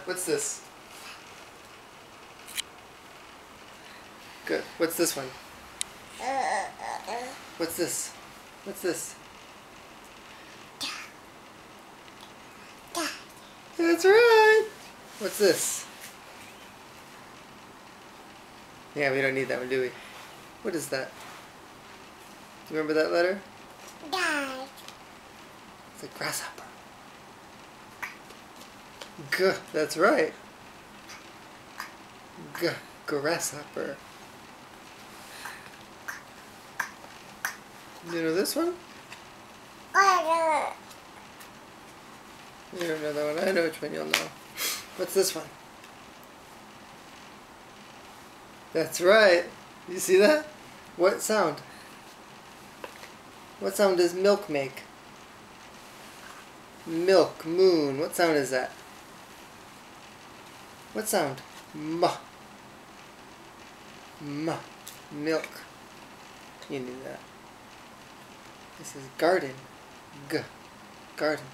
What's this? Good. What's this one? What's this? What's this? That's right. What's this? Yeah, we don't need that one, do we? What is that? Do you remember that letter? Dad. It's a grasshopper. G. That's right. G. Grasshopper. You know this one? You don't know that one. I know which one you'll know. What's this one? That's right. You see that? What sound? What sound does milk make? Milk, moon. What sound is that? What sound? M. M. Milk. You knew that. This is garden. G. Garden.